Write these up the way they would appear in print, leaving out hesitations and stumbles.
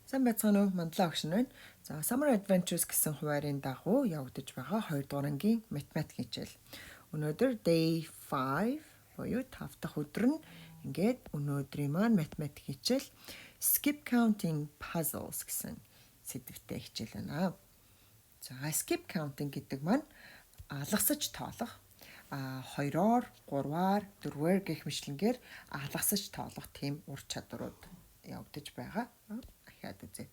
Сайн байцгаана уу? Мандлаа огш байна. За Summer Adventures гэсэн хуваарын дагуу явагдаж байгаа 2 дугаар ангийн математикийн хичээл. Өнөөдөр day 5 буюу 5 дахь өдөр нь ингээд өнөөдрийн маань математикийн хичээл skip counting puzzles гэсэн сэдвтэй хичээл байна. За skip counting гэдэг маань алгасаж тоолох 2-оор, 3-аар, 4-ээр гэх мэтлэнгээр алгасаж тоолох тийм ур чадварууд явагдаж байгаа. Ахиад үзье.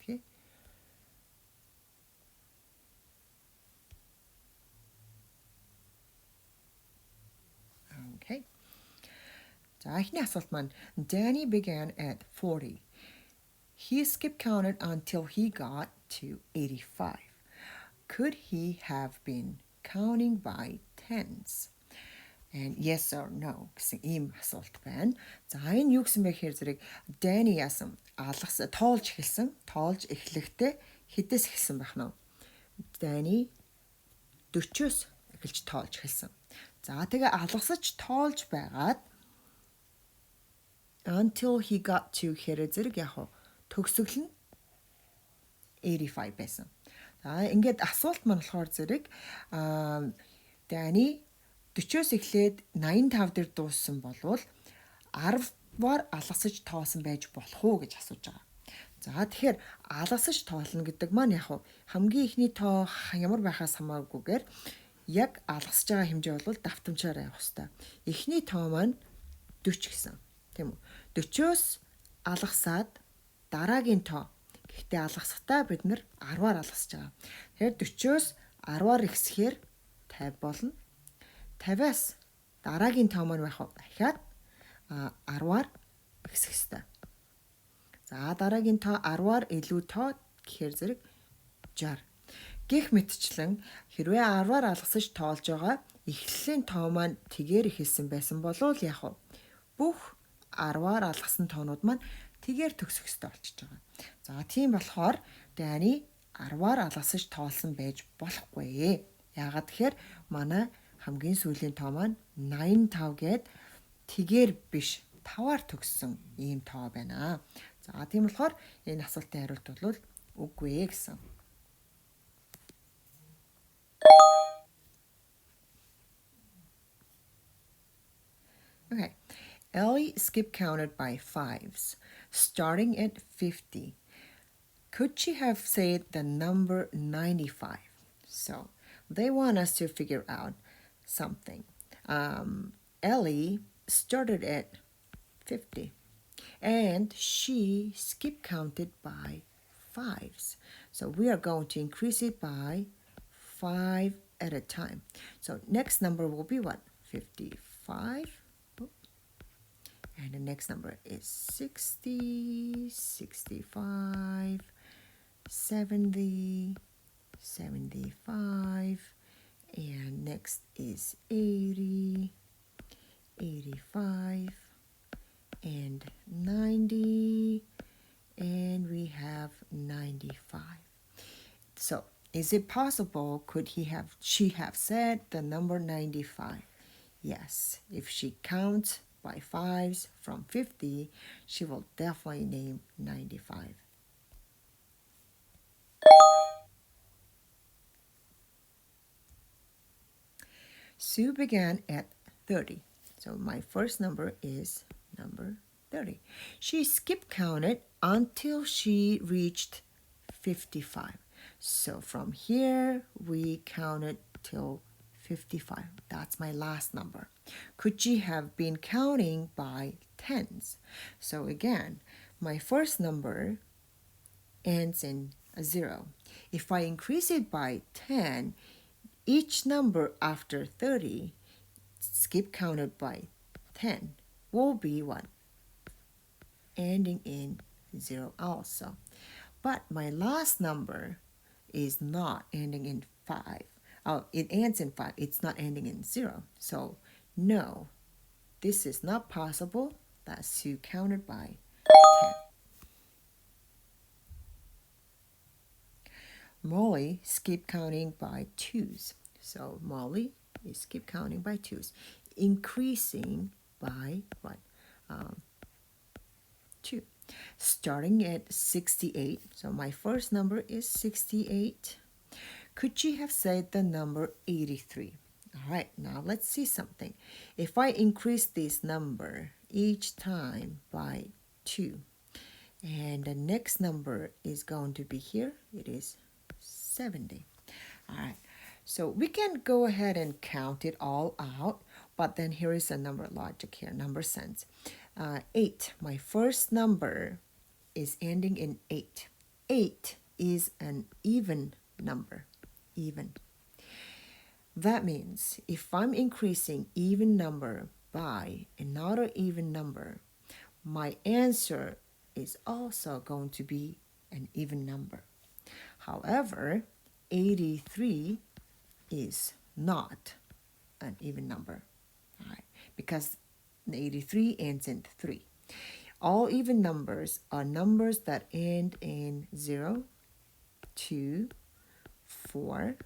Okay. За эхний асуулт маань Danny began at 40. He skip counted until he got to 85. Could he have been counting by tens? And yes or no гэсэн ийм асуулт байна. За энэ юу гэсэн бэ гэхээр зэрэг Danny яасан алгас тоолж эхэлсэн. Тоолж эхлэхдээ хэдээс эхэлсэн байх нь? Danny 40-оос эхэлж тоолж эхэлсэн. За тэгээ алгасаж тоолж байгаад until he got to гэхээр зэрэг яг төгсгөл нь 85 байсан. За ингээд асуулт маань болохоор зэрэг Danny 40-оос эхлээд 85 дээр дууссан болвол 10-аар алгасаж тоосон байж болох уу гэж асууж байгаа. За тэгэхээр алгасаж тоолно гэдэг маань яг хамгийн ихний тоо ямар байхаас хамаагүйгээр яг алгасж байгаа хэмжээ бол давтамжаар явах хэрэгтэй. Эхний тоо маань 40 гэсэн. Тийм үү? 40-оос алгасаад дараагийн тоо. Гэхдээ алгасахдаа бид нэр 10-аар алгасж байгаа. Тэгэхээр 40-оос 10-аар ихсэхээр 50 болно. 50-аас дараагийн тоо маань байх дахиад 10-аар ихсэх ёстой. За дараагийн тоо 10-аар илүү тоо гэхээр зэрэг 60. Гэх мэтчлэн хэрвээ 10-аар алгасаж тоолж байгаа эхлэлийн тоо маань тэгээр ихэлсэн байсан бол яг бүх 10-аар алгасан тоонууд маань тэгээр төгсөх ёстой болчихж байгаа. За тийм болохоор Danny 10-аар алгасаж тоолсон байж болохгүй. Яагаад тэгэхээр манай хамгийн сүүлийн тоо маань 85 гээд тэгээр биш 5-аар төгссөн ийм тоо байна. За тийм болохоор энэ асуултын хариулт бол үгүй гэсэн. Okay. Ellie skip counted by fives, starting at 50. Could she have said the number 95? So they want us to figure out something. Ellie started at 50 and she skip counted by fives. So we are going to increase it by 5 at a time. So next number will be what? 55. And the next number is 60, 65, 70, 75, and next is 80, 85, and 90, and we have 95. So, is it possible, she have said the number 95? Yes, if she counts by fives from 50, she will definitely name 95. Sue began at 30. So my first number is number 30. She skip counted until she reached 55. So from here, we counted till 55. That's my last number. Could she have been counting by tens? So again, my first number ends in a 0. If I increase it by 10, each number after 30, skip counted by 10, will be what? Ending in 0 also. But my last number is not ending in 5. Oh, it ends in 5. It's not ending in 0. So, no, this is not possible. That's you counted by 10. Molly skip counting by twos. So, Molly is skip counting by twos. Increasing by what? 2. starting at 68. So my first number is 68. Could she have said the number 83? All right, now let's see something. If I increase this number each time by 2, and the next number is going to be here, it is 70. All right, so we can go ahead and count it all out, but then here is a number logic here, number sense. 8, my first number is ending in 8. 8 is an even number, even. That means if I'm increasing even number by another even number, my answer is also going to be an even number. However, 83 is not an even number, all right, because 83 ends in 3. All even numbers are numbers that end in 0, 2, 4,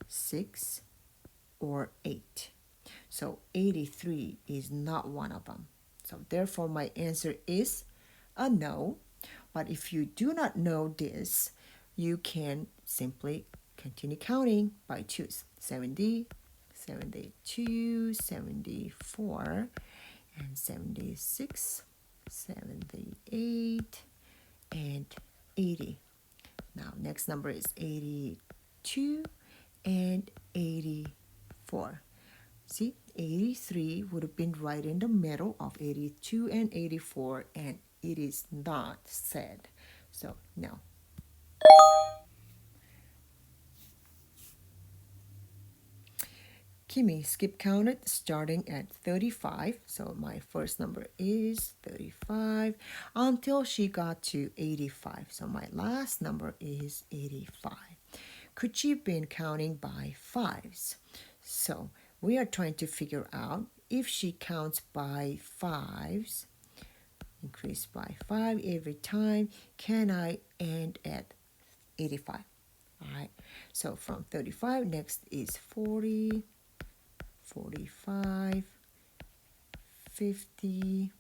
6, or 8. So 83 is not one of them. So therefore my answer is a no. But if you do not know this, you can simply continue counting by 2s. 70, 72, 74, and 76, 78, and 80. Now next number is 82 and 84. See, 83 would have been right in the middle of 82 and 84, and it is not said. So, no. Kimmy skip counted starting at 35. So my first number is 35 until she got to 85. So my last number is 85. Could she have been counting by 5s? So we are trying to figure out if she counts by 5s, increase by 5 every time, can I end at 85? All right, so from 35, next is 40, 45, 50,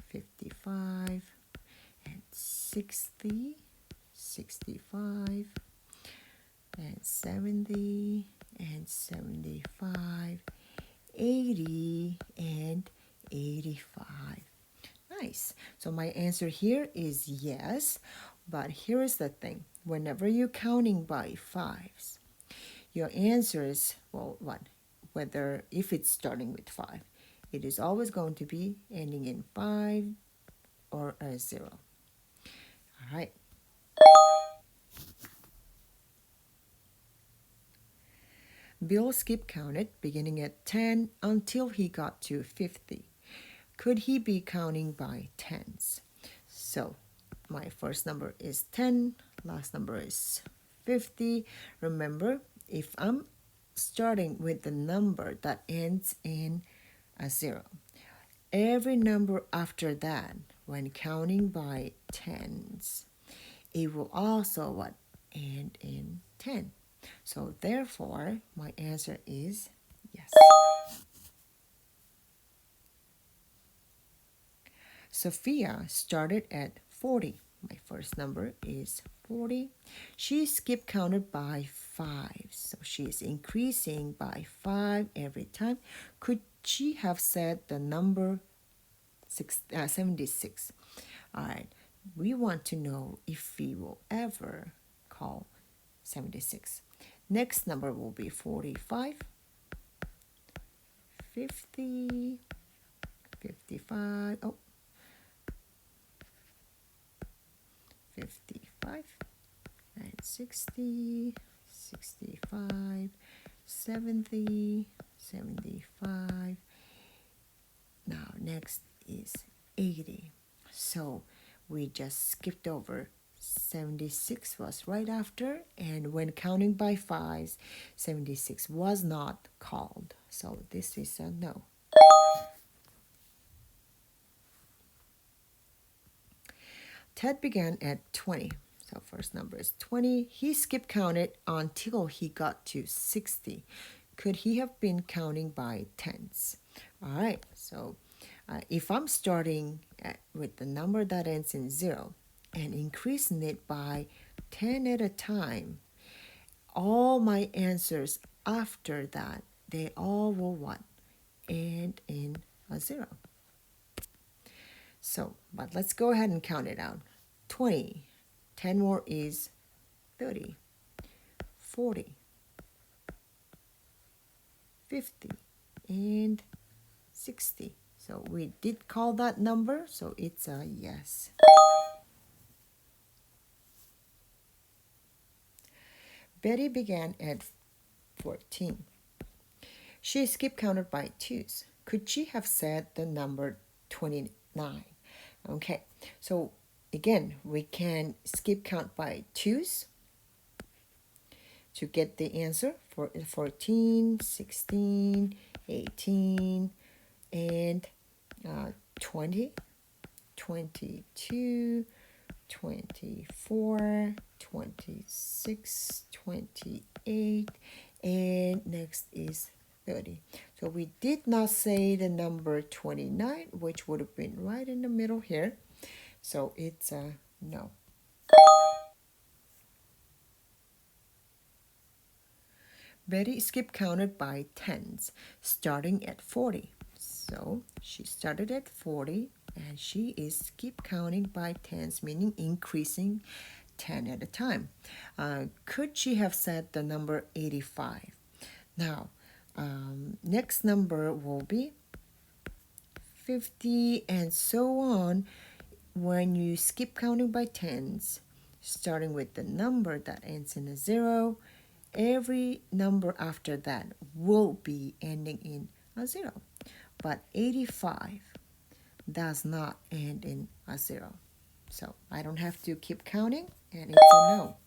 55, and 60, 65, and 70, and 75, 80, and 85. Nice. So my answer here is yes, but here is the thing. Whenever you're counting by 5s, your answer is, well, what? Whether, if it's starting with 5, it is always going to be ending in 5 or a 0. All right. Bill skip counted beginning at 10 until he got to 50. Could he be counting by 10s? So my first number is 10, last number is 50. Remember, if I'm starting with the number that ends in a 0, every number after that, when counting by 10s, it will also what? End in 10. So therefore, my answer is yes. Sophia started at 40. My first number is 40. She skip counted by 5. So she is increasing by 5 every time. Could she have said the number 76? All right. We want to know if we will ever call 76. Next number will be 45, 50, 55, 55, and 60, 65, 70, 75. Now next is 80. So we just skipped over. 76 was right after, and when counting by 5s, 76 was not called. So this is a no. Ted began at 20. So first number is 20. He skip counted until he got to 60. Could he have been counting by 10s? All right, so If I'm starting with the number that ends in 0 and increasing it by 10 at a time, all my answers after that, they all will what? End in a 0. So, but let's go ahead and count it out. 20, 10 more is 30, 40, 50, and 60. So we did call that number, so it's a yes. Betty began at 14. She skip counted by 2s. Could she have said the number 29? Okay, so again, we can skip count by 2s to get the answer for 14, 16, 18, and 20, 22, 24, 26, 28, and next is 30. So we did not say the number 29, which would have been right in the middle here. So it's a no. Betty skip counted by 10s, starting at 40. So she started at 40 and she is skip counting by 10s, meaning increasing 10 at a time. Could she have said the number 85? Now, next number will be 50 and so on. When you skip counting by 10s, starting with the number that ends in a 0, every number after that will be ending in a 0. But 85 does not end in a 0. So I don't have to keep counting, and it's a no.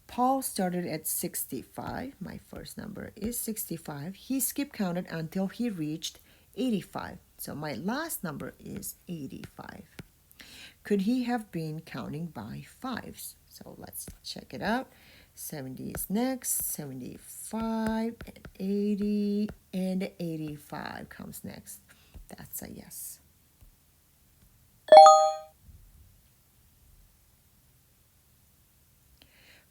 Paul started at 65. My first number is 65. He skip counted until he reached 85. So my last number is 85. Could he have been counting by 5s? So let's check it out. 70 is next, 75, and 80, and 85 comes next. That's a yes.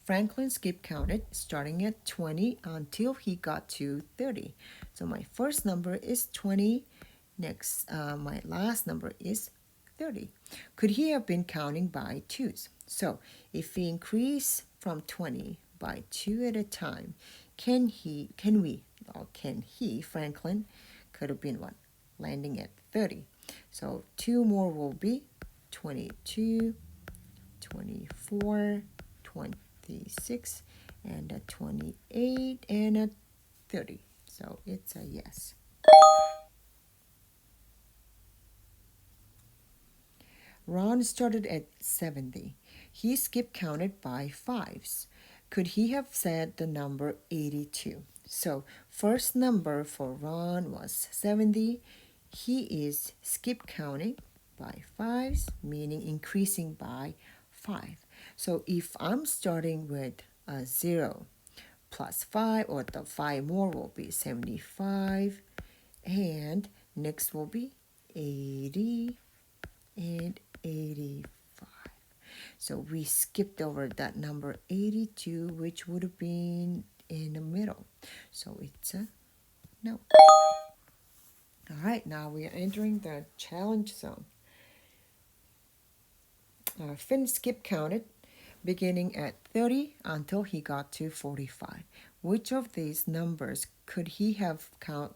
Franklin skip counted starting at 20 until he got to 30. So my first number is 20. Next, my last number is 30. Could he have been counting by 2s? So if we increase from 20 by 2 at a time, can he, Franklin, could have been what? Landing at 30. So 2 more will be 22, 24, 26, and a 28, and a 30. So it's a yes. Ron started at 70. He skip counted by 5s. Could he have said the number 82? So first number for Ron was 70. He is skip counting by 5s, meaning increasing by 5. So if I'm starting with a 0 plus 5, or the 5 more will be 75, and next will be 80 and 85. So we skipped over that number 82, which would have been in the middle. So it's a no. All right, now we are entering the challenge zone. Finn skip counted beginning at 30 until he got to 45. Which of these numbers could he have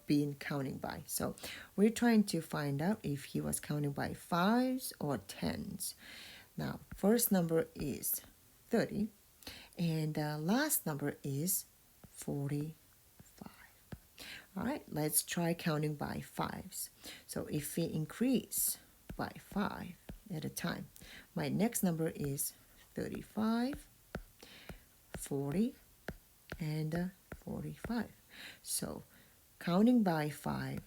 been counting by? So we're trying to find out if he was counting by 5s or 10s. Now, first number is 30, and the last number is 45. All right, let's try counting by 5s. So if we increase by 5 at a time, my next number is 35, 40, and 45. So counting by 5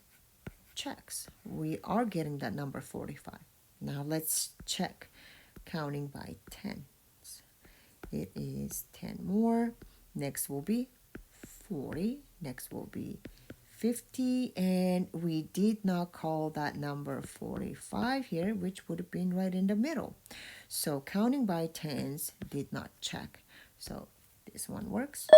checks. We are getting that number 45. Now let's check counting by 10s. It is 10 more. Next will be 40. Next will be 50, and we did not call that number 45 here, which would have been right in the middle. So counting by tens did not check. So this one works.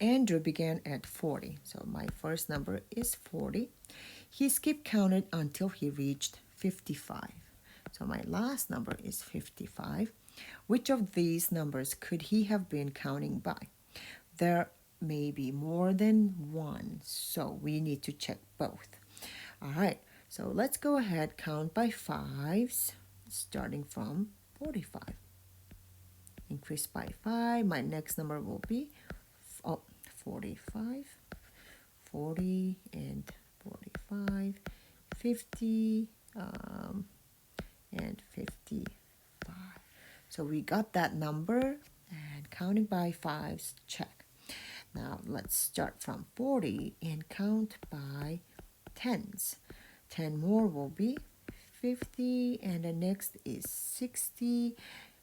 Andrew began at 40. So my first number is 40. He skipped counted until he reached 55. So my last number is 55. Which of these numbers could he have been counting by? There may be more than one, so we need to check both. All right, so let's go ahead, count by fives, starting from 45. Increase by 5. My next number will be 45, 40, and 45, 50, and 55. So we got that number, and counting by fives, check. Now let's start from 40 and count by tens. 10 more will be 50, and the next is 60.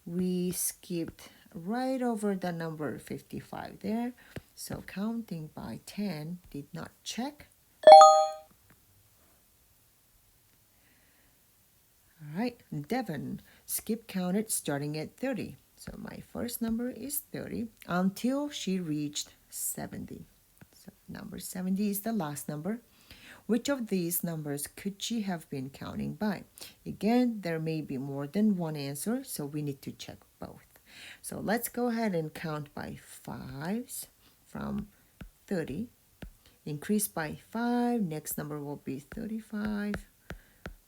We skipped right over the number 55 there, so counting by 10 did not check. All right, Devon skip counted starting at 30. So my first number is 30 until she reached 70. So number 70 is the last number. Which of these numbers could she have been counting by? Again, there may be more than one answer, so we need to check both. So let's go ahead and count by fives from 30. Increase by 5. Next number will be 35,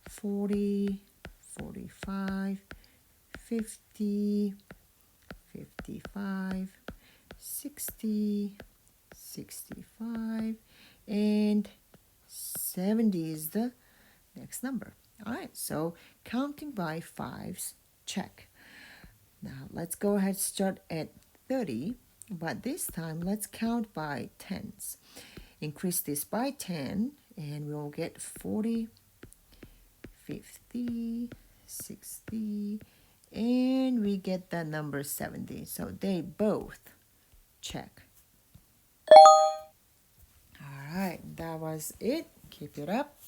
40, 45, 50, 55, 60, 65, and 70 is the next number. All right, so counting by fives, check. Now let's go ahead, start at 30, but this time let's count by tens. Increase this by 10, and we'll get 40, 50, 60, and we get the number 70. So they both check. All right, that was it. Keep it up.